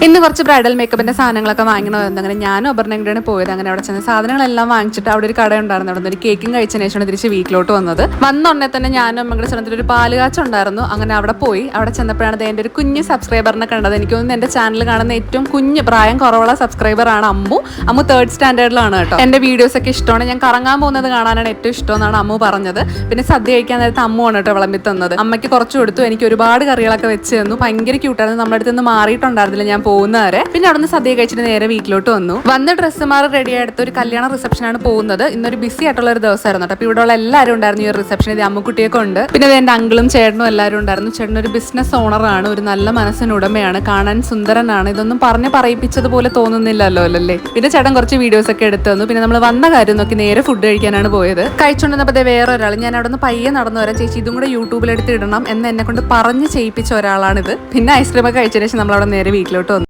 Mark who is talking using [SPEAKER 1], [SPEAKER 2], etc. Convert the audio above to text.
[SPEAKER 1] ഇന്ന് കുറച്ച് ബ്രൈഡൽ മേക്കപ്പിന്റെ സാധനങ്ങളൊക്കെ വാങ്ങണമായിരുന്നു. അങ്ങനെ ഞാനും അപർണയും കൂടെയാണ് പോയത്. അങ്ങനെ അവിടെ ചെന്ന് സാധനങ്ങളെല്ലാം വാങ്ങിച്ചിട്ട് അവിടെ ഒരു കട ഉണ്ടായിരുന്നു. അവിടെ ഒരു കേക്കും കഴിച്ചതിന് ശേഷമാണ് തിരിച്ച് വീട്ടിലോട്ട് വന്നുടനെ തന്നെ ഞാനും അമ്മയുടെ സ്ഥലത്തിൽ ഒരു പാലുകാച്ച ഉണ്ടായിരുന്നു. അങ്ങനെ അവിടെ പോയി. അവിടെ ചെന്നപ്പോഴാണ് എൻ്റെ ഒരു കുഞ്ഞ് സബ്സ്ക്രൈബറിനെ കണ്ടത്. എനിക്ക് തോന്നുന്നു എൻ്റെ ചാനൽ കാണുന്ന ഏറ്റവും കുഞ്ഞ് പ്രായം കുറവുള്ള സബ്സ്ക്രൈബർ ആണ് അമ്മു. 3rd സ്റ്റാൻഡേർഡിലാണ് കേട്ടോ. എൻ്റെ വീഡിയോസ് ഒക്കെ ഇഷ്ടമാണ്. ഞാൻ കറങ്ങാൻ പോകുന്നത് കാണാനാണ് ഏറ്റവും ഇഷ്ടം എന്നാണ് അമ്മു പറഞ്ഞത്. പിന്നെ സദ്യ കഴിക്കാൻ നേരത്തെ അമ്മുവാണ് കേട്ടോ വിളമ്പി തന്നത്. അമ്മയ്ക്ക് കുറച്ച് കൊടുത്തു. എനിക്ക് ഒരുപാട് കറികളൊക്കെ വെച്ച് തന്നു. ഭയങ്കര ക്യൂട്ടായിരുന്നു. നമ്മുടെ അടുത്ത് നിന്ന് മാറിയിട്ടുണ്ടായിരുന്നില്ല ഞാൻ പോകുന്നവരെ. പിന്നെ അവിടെ നിന്ന് സദ്യ കഴിച്ചിട്ട് നേരെ വീട്ടിലോട്ട് വന്ന് ഡ്രസ്സുമാർ റെഡി ആയിട്ട് ഒരു കല്യാണ റിസപ്ഷനാണ് പോകുന്നത്. ഇന്നൊരു ബിസി ആയിട്ടുള്ള ഒരു ദിവസമായിരുന്നു. അപ്പോൾ ഇവിടെ ഉള്ള എല്ലാവരും ഉണ്ടായിരുന്നു ഈ ഒരു റിസപ്ഷൻ. ഇത് അമ്മുക്കുട്ടിയൊക്കെ ഉണ്ട്. പിന്നെ എൻ്റെ അങ്കിളും ചേട്ടനും എല്ലാവരും ഉണ്ടായിരുന്നു. ചേട്ടൻ ഒരു ബിസിനസ് ഓണറാണ്. ഒരു നല്ല മനസ്സിനുടമയാണ്. കാണാൻ സുന്ദരനാണ്. ഇതൊന്നും പറയിപ്പിച്ചതുപോലെ തോന്നുന്നില്ലല്ലോ അല്ലേ. പിന്നെ ചേട്ടൻ കുറച്ച് വീഡിയോസ് ഒക്കെ എടുത്തു തന്നു. പിന്നെ നമ്മൾ വന്ന കാര്യം നോക്കി നേരെ ഫുഡ് കഴിക്കാനാണ് പോയത്. കഴിച്ചുകൊണ്ടിരുന്നപ്പോൾ വേറെ ഒരാൾ, ഞാൻ അവിടെ നിന്ന് പയ്യെ നടന്നു വരാം ചേച്ചി, ഇതും കൂടെ യൂട്യൂബിൽ എടുത്ത് ഇടണം എന്ന് എന്നെ കൊണ്ട് പറഞ്ഞ് ചെയ്യിപ്പിച്ച ഒരാളാണിത്. പിന്നെ ഐസ്ക്രീം ഒക്കെ കഴിച്ചതിന് ശേഷം നമ്മൾ അവിടെ നേരെ വീട്ടിലോട്ട് വന്നു.